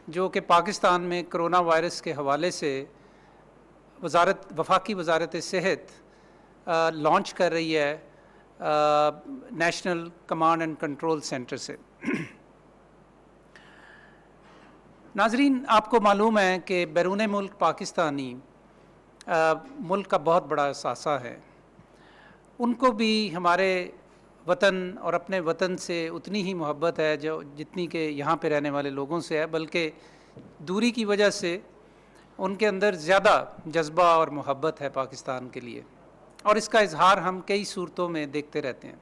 جو کہ پاکستان میں کرونا وائرس کے حوالے سے وفاقی وزارت صحت لانچ کر رہی ہے national command and control centre سے۔ ناظرین، آپ کو معلوم ہے کہ بیرون ملک پاکستانی ملک کا بہت بڑا اثاثہ ہے۔ ان کو بھی ہمارے وطن اور اپنے وطن سے اتنی ہی محبت ہے جتنی کہ یہاں پہ رہنے والے لوگوں سے ہے، بلکہ دوری کی وجہ سے ان کے اندر زیادہ جذبہ اور محبت ہے پاکستان کے لیے، اور اس کا اظہار ہم کئی صورتوں میں دیکھتے رہتے ہیں۔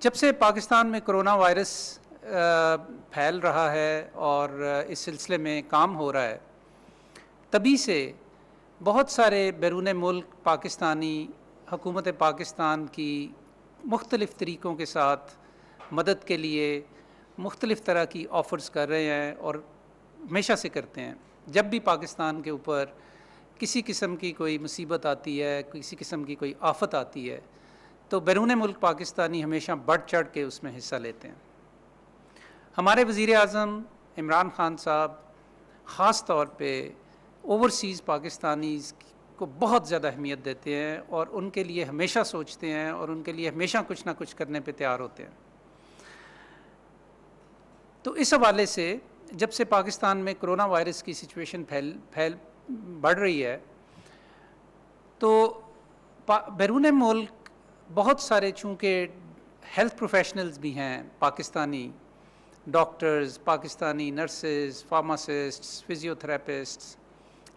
جب سے پاکستان میں کرونا وائرس پھیل رہا ہے اور اس سلسلے میں کام ہو رہا ہے، تبھی سے بہت سارے بیرون ملک پاکستانی حکومت پاکستان کی مختلف طریقوں کے ساتھ مدد کے لیے مختلف طرح کی آفرز کر رہے ہیں، اور ہمیشہ سے کرتے ہیں۔ جب بھی پاکستان کے اوپر کسی قسم کی کوئی مصیبت آتی ہے، کسی قسم کی کوئی آفت آتی ہے، تو بیرون ملک پاکستانی ہمیشہ بڑھ چڑھ کے اس میں حصہ لیتے ہیں۔ ہمارے وزیر اعظم عمران خان صاحب خاص طور پہ اوورسیز پاکستانیز کو بہت زیادہ اہمیت دیتے ہیں، اور ان کے لیے ہمیشہ سوچتے ہیں، اور ان کے لیے ہمیشہ کچھ نہ کچھ کرنے پہ تیار ہوتے ہیں۔ تو اس حوالے سے جب سے پاکستان میں کرونا وائرس کی سچویشن بڑھ رہی ہے، تو بیرون ملک بہت سارے چونکہ ہیلتھ پروفیشنلز بھی ہیں Pakistani, doctors, Pakistani nurses, pharmacists, فزیوتھراپسٹس،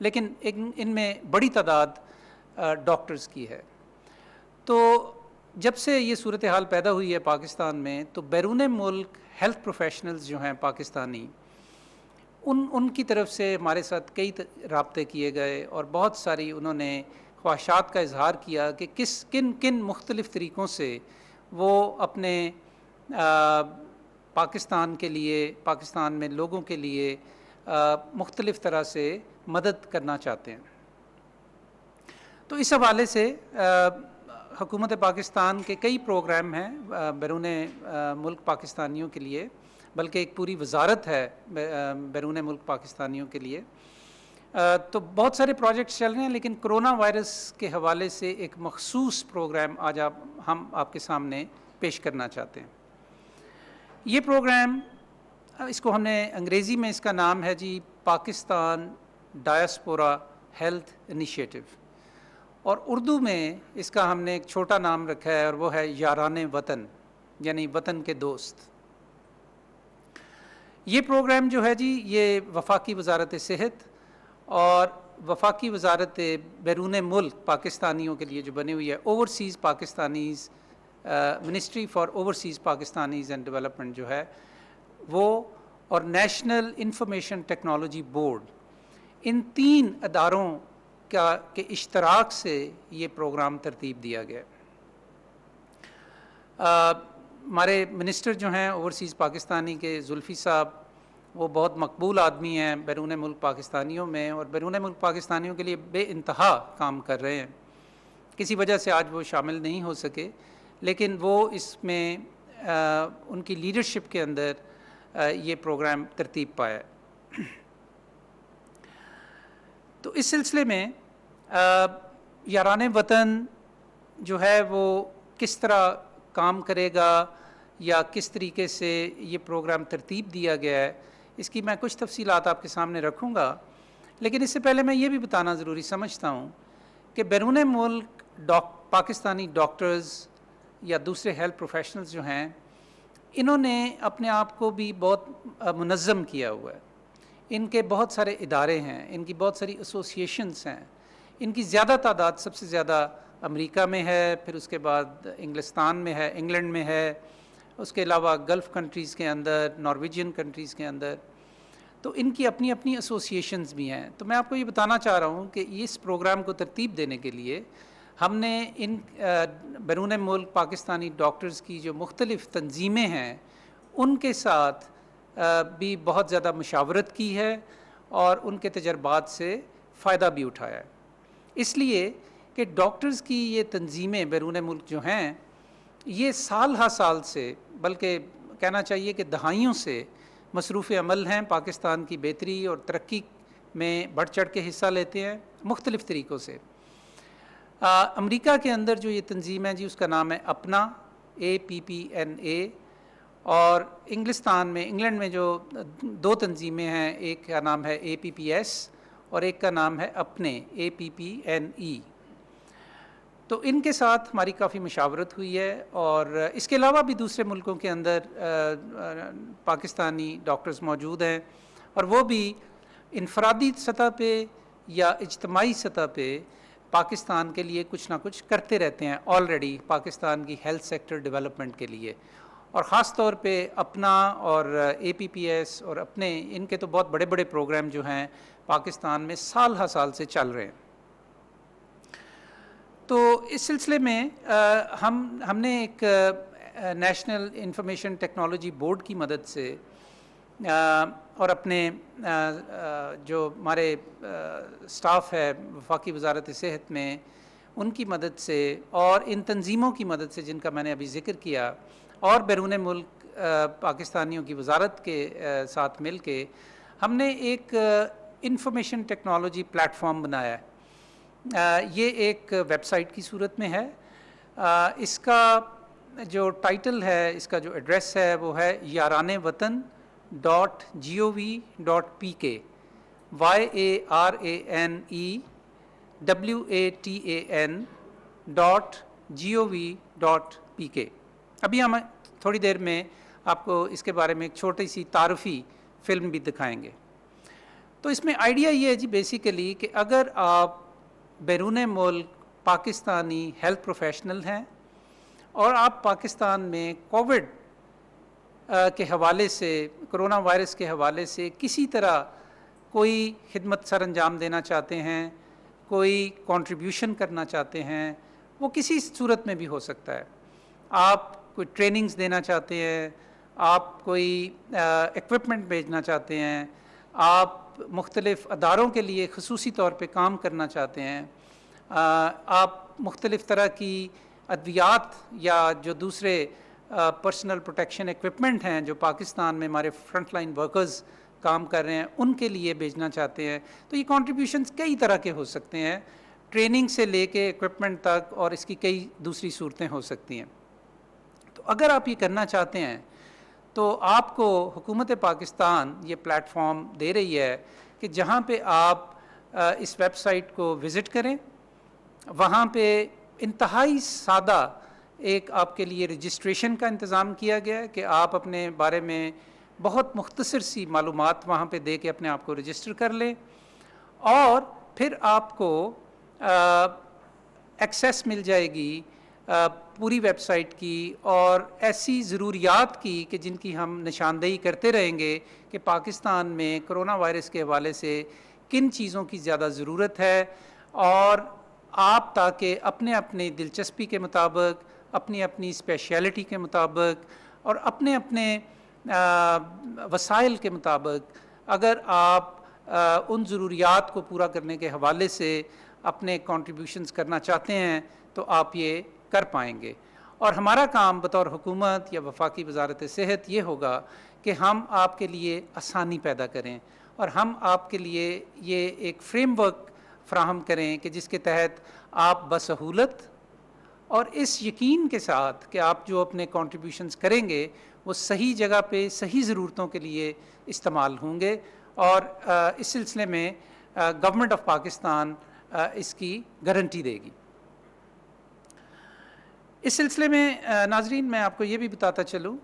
لیکن ان میں بڑی تعداد ڈاکٹرز کی ہے۔ تو جب سے یہ صورتحال پیدا ہوئی ہے پاکستان میں، تو بیرون ملک ہیلتھ پروفیشنلز جو ہیں پاکستانی، ان کی طرف سے ہمارے ساتھ کئی رابطے کیے گئے، اور بہت ساری انہوں نے خواہشات کا اظہار کیا کہ کن مختلف طریقوں سے وہ اپنے پاکستان کے لیے، پاکستان میں لوگوں کے لیے مختلف طرح سے مدد کرنا چاہتے ہیں۔ تو اس حوالے سے حکومت پاکستان کے کئی پروگرام ہیں بیرون ملک پاکستانیوں کے لیے، بلکہ ایک پوری وزارت ہے بیرون ملک پاکستانیوں کے لیے۔ تو بہت سارے پروجیکٹس چل رہے ہیں، لیکن کرونا وائرس کے حوالے سے ایک مخصوص پروگرام آج ہم آپ کے سامنے پیش کرنا چاہتے ہیں۔ یہ پروگرام، اس کو ہم نے انگریزی میں اس کا نام ہے جی پاکستان ڈائسپورا ہیلتھ انیشیٹو، اور اردو میں اس کا ہم نے ایک چھوٹا نام رکھا ہے، اور وہ ہے یاران وطن، یعنی وطن کے دوست۔ یہ پروگرام جو ہے جی، یہ وفاقی وزارت صحت اور وفاقی وزارت بیرون ملک پاکستانیوں کے لیے جو بنی ہوئی ہے، overseas Pakistanis ministry for overseas Pakistanis and development جو ہے وہ، اور نیشنل انفارمیشن ٹیکنالوجی بورڈ، ان تین اداروں کے اشتراک سے یہ پروگرام ترتیب دیا گیا۔ ہمارے منسٹر جو ہیں اوورسیز پاکستانی کے زلفی صاحب، وہ بہت مقبول آدمی ہیں بیرون ملک پاکستانیوں میں، اور بیرون ملک پاکستانیوں کے لیے بے انتہا کام کر رہے ہیں۔ کسی وجہ سے آج وہ شامل نہیں ہو سکے، لیکن وہ اس میں ان کی لیڈرشپ کے اندر یہ پروگرام ترتیب پایا۔ تو اس سلسلے میں یاران وطن جو ہے وہ کس طرح کام کرے گا، یا کس طریقے سے یہ پروگرام ترتیب دیا گیا ہے، اس کی میں کچھ تفصیلات آپ کے سامنے رکھوں گا۔ لیکن اس سے پہلے میں یہ بھی بتانا ضروری سمجھتا ہوں کہ بیرون ملک پاکستانی ڈاکٹرز یا دوسرے ہیلتھ پروفیشنلز جو ہیں، انہوں نے اپنے آپ کو بھی بہت منظم کیا ہوا ہے۔ ان کے بہت سارے ادارے ہیں، ان کی بہت ساری ایسوسیشنز ہیں، ان کی زیادہ تعداد سب سے زیادہ امریکہ میں ہے، پھر اس کے بعد انگلستان میں ہے، انگلینڈ میں ہے، اس کے علاوہ گلف کنٹریز کے اندر، نارویجین کنٹریز کے اندر، تو ان کی اپنی اپنی ایسوسیشنز بھی ہیں۔ تو میں آپ کو یہ بتانا چاہ رہا ہوں کہ اس پروگرام کو ترتیب دینے کے لیے ہم نے ان بیرون ملک پاکستانی ڈاکٹرز کی جو مختلف تنظیمیں ہیں، ان کے ساتھ بھی بہت زیادہ مشاورت کی ہے، اور ان کے تجربات سے فائدہ بھی اٹھایا ہے۔ اس لیے کہ ڈاکٹرز کی یہ تنظیمیں بیرون ملک جو ہیں، یہ سال ہر سال سے، بلکہ کہنا چاہیے کہ دہائیوں سے مصروف عمل ہیں، پاکستان کی بہتری اور ترقی میں بڑھ چڑھ کے حصہ لیتے ہیں مختلف طریقوں سے۔ امریکہ کے اندر جو یہ تنظیم ہے جی، اس کا نام ہے اپنا، APPNA، اور انگلینڈ میں جو دو تنظیمیں ہیں، ایک کا نام ہے APPS اور ایک کا نام ہے اپنے، APPNE۔ تو ان کے ساتھ ہماری کافی مشاورت ہوئی ہے، اور اس کے علاوہ بھی دوسرے ملکوں کے اندر پاکستانی ڈاکٹرز موجود ہیں، اور وہ بھی انفرادی سطح پہ یا اجتماعی سطح پہ پاکستان کے لیے کچھ نہ کچھ کرتے رہتے ہیں آلریڈی، پاکستان کی ہیلتھ سیکٹر ڈیولپمنٹ کے لیے۔ اور خاص طور پہ اپنا اور APPS اور اپنے، ان کے تو بہت بڑے بڑے پروگرام جو ہیں پاکستان میں سال ہر سال سے چل رہے ہیں۔ تو اس سلسلے میں ہم نے ایک نیشنل انفارمیشن ٹیکنالوجی بورڈ کی مدد سے اور اپنے جو ہمارے سٹاف ہے وفاقی وزارت صحت میں، ان کی مدد سے اور ان تنظیموں کی مدد سے جن کا میں نے ابھی ذکر کیا، اور بیرون ملک پاکستانیوں کی وزارت کے ساتھ مل کے ہم نے ایک انفارمیشن ٹیکنالوجی پلیٹ فارم بنایا ہے۔ یہ ایک ویب سائٹ کی صورت میں ہے۔ اس کا جو ٹائٹل ہے، اس کا جو ایڈریس ہے وہ ہے yarane.gov.pk، YARANEWATAN.gov.pk۔ ابھی ہم تھوڑی دیر میں آپ کو اس کے بارے میں ایک چھوٹی سی تعارفی فلم بھی دکھائیں گے۔ تو اس میں آئیڈیا یہ ہے جی بیسیکلی کہ اگر آپ بیرون ملک پاکستانی ہیلتھ پروفیشنل ہیں اور آپ پاکستان میں کووڈ کے حوالے سے، کرونا وائرس کے حوالے سے کسی طرح کوئی خدمت سر انجام دینا چاہتے ہیں، کوئی کنٹریبیوشن کرنا چاہتے ہیں، وہ کسی صورت میں بھی ہو سکتا ہے۔ آپ کوئی ٹریننگز دینا چاہتے ہیں، آپ کوئی ایکوپمنٹ بھیجنا چاہتے ہیں، آپ مختلف اداروں کے لیے خصوصی طور پہ کام کرنا چاہتے ہیں، آپ مختلف طرح کی ادویات یا جو دوسرے پرسنل پروٹیکشن ایکوپمنٹ ہیں جو پاکستان میں ہمارے فرنٹ لائن ورکرز کام کر رہے ہیں ان کے لیے بھیجنا چاہتے ہیں، تو یہ کنٹریبیوشنز کئی طرح کے ہو سکتے ہیں، ٹریننگ سے لے کے ایکوپمنٹ تک، اور اس کی کئی دوسری صورتیں ہو سکتی ہیں۔ تو اگر آپ یہ کرنا چاہتے ہیں تو آپ کو حکومت پاکستان یہ پلیٹ فارم دے رہی ہے کہ جہاں پہ آپ اس ویب سائٹ کو وزٹ کریں، وہاں پہ انتہائی سادہ ایک آپ کے لیے رجسٹریشن کا انتظام کیا گیا ہے کہ آپ اپنے بارے میں بہت مختصر سی معلومات وہاں پہ دے کے اپنے آپ کو رجسٹر کر لیں، اور پھر آپ کو ایکسیس مل جائے گی پوری ویب سائٹ کی اور ایسی ضروریات کی کہ جن کی ہم نشاندہی کرتے رہیں گے کہ پاکستان میں کرونا وائرس کے حوالے سے کن چیزوں کی زیادہ ضرورت ہے، اور آپ تاکہ اپنے اپنے دلچسپی کے مطابق، اپنی اپنی اسپیشلٹی کے مطابق اور اپنے اپنے وسائل کے مطابق اگر آپ ان ضروریات کو پورا کرنے کے حوالے سے اپنے کنٹریبیوشنز کرنا چاہتے ہیں تو آپ یہ کر پائیں گے۔ اور ہمارا کام بطور حکومت یا وفاقی وزارت صحت یہ ہوگا کہ ہم آپ کے لیے آسانی پیدا کریں اور ہم آپ کے لیے یہ ایک فریم ورک فراہم کریں کہ جس کے تحت آپ بسہولت اور اس یقین کے ساتھ کہ آپ جو اپنے کنٹریبیوشنز کریں گے وہ صحیح جگہ پہ صحیح ضرورتوں کے لیے استعمال ہوں گے، اور اس سلسلے میں گورنمنٹ آف پاکستان اس کی گارنٹی دے گی۔ اس سلسلے میں ناظرین میں آپ کو یہ بھی بتاتا چلوں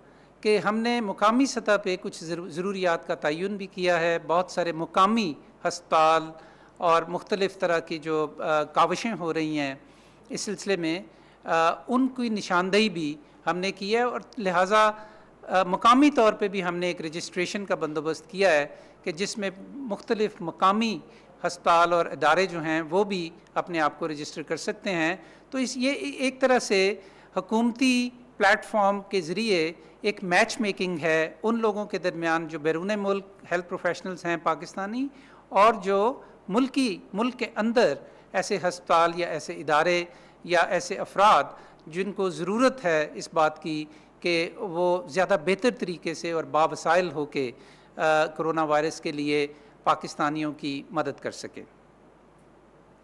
کہ ہم نے مقامی سطح پہ کچھ ضروریات کا تعین بھی کیا ہے۔ بہت سارے مقامی ہسپتال اور مختلف طرح کی جو کاوشیں ہو رہی ہیں اس سلسلے میں ان کی نشاندہی بھی ہم نے کی ہے، اور لہٰذا مقامی طور پہ بھی ہم نے ایک رجسٹریشن کا بندوبست کیا ہے کہ جس میں مختلف مقامی ہسپتال اور ادارے جو ہیں وہ بھی اپنے آپ کو رجسٹر کر سکتے ہیں۔ تو یہ ایک طرح سے حکومتی پلیٹ فارم کے ذریعے ایک میچ میکنگ ہے ان لوگوں کے درمیان جو بیرون ملک ہیلتھ پروفیشنلز ہیں پاکستانی، اور جو ملک کے اندر ایسے ہسپتال یا ایسے ادارے یا ایسے افراد جن کو ضرورت ہے اس بات کی کہ وہ زیادہ بہتر طریقے سے اور باوسائل ہو کے کرونا وائرس کے لیے پاکستانیوں کی مدد کر سکیں۔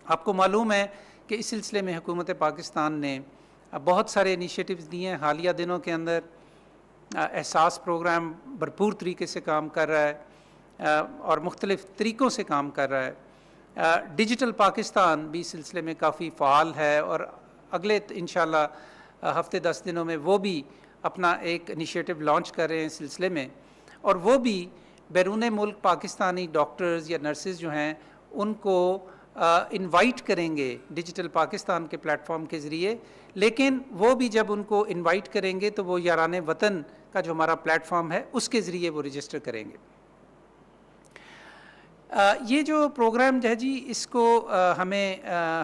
آپ کو معلوم ہے کہ اس سلسلے میں حکومت پاکستان نے بہت سارے انیشیٹوز دیے ہیں۔ حالیہ دنوں کے اندر احساس پروگرام بھرپور طریقے سے کام کر رہا ہے اور مختلف طریقوں سے کام کر رہا ہے۔ ڈیجیٹل پاکستان بھی اس سلسلے میں کافی فعال ہے اور اگلے انشاءاللہ ہفتے 10 دنوں میں وہ بھی اپنا ایک انیشیٹو لانچ کر رہے ہیں اس سلسلے میں، اور وہ بھی بیرون ملک پاکستانی ڈاکٹرز یا نرسز جو ہیں ان کو انوائٹ کریں گے ڈیجیٹل پاکستان کے پلیٹ فارم کے ذریعے، لیکن وہ بھی جب ان کو انوائٹ کریں گے تو وہ یاران وطن کا جو ہمارا پلیٹ فارم ہے اس کے ذریعے وہ رجسٹر کریں گے۔ یہ جو پروگرام ہے جی، اس کو ہمیں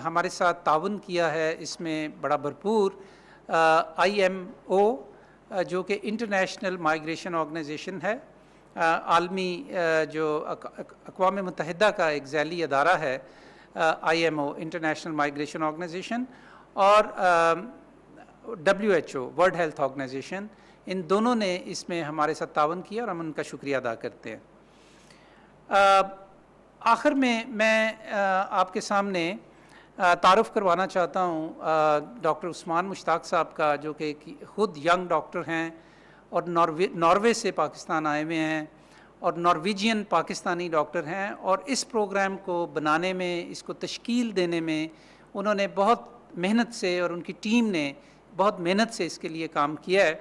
ہمارے ساتھ تعاون کیا ہے اس میں بڑا بھرپور IMO جو کہ انٹرنیشنل مائیگریشن آرگنائزیشن ہے، عالمی جو اقوام متحدہ کا ایک ذیلی ادارہ ہے IMO انٹرنیشنل مائیگریشن آرگنائزیشن، اور WHO ورلڈ ہیلتھ آرگنائزیشن، ان دونوں نے اس میں ہمارے ساتھ تعاون کیا اور ہم ان کا شکریہ ادا کرتے ہیں۔ آخر میں آپ کے سامنے تعارف کروانا چاہتا ہوں ڈاکٹر عثمان مشتاق صاحب کا، جو کہ خود ینگ ڈاکٹر ہیں اور ناروے سے پاکستان آئے ہوئے ہیں اور نارویجین پاکستانی ڈاکٹر ہیں، اور اس پروگرام کو بنانے میں، اس کو تشکیل دینے میں انہوں نے بہت محنت سے، اور ان کی ٹیم نے بہت محنت سے اس کے لیے کام کیا ہے۔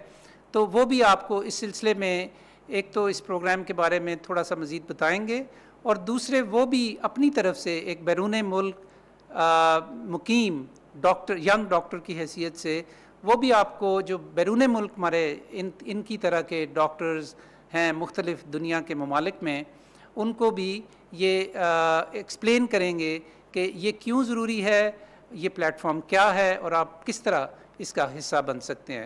تو وہ بھی آپ کو اس سلسلے میں ایک تو اس پروگرام کے بارے میں تھوڑا سا مزید بتائیں گے، اور دوسرے وہ بھی اپنی طرف سے ایک بیرون ملک مقیم ڈاکٹر، ینگ ڈاکٹر کی حیثیت سے وہ بھی آپ کو جو بیرون ملک ہمارے ان کی طرح کے ڈاکٹرز ہیں مختلف دنیا کے ممالک میں، ان کو بھی یہ ایکسپلین کریں گے کہ یہ کیوں ضروری ہے، یہ پلیٹ فارم کیا ہے، اور آپ کس طرح اس کا حصہ بن سکتے ہیں۔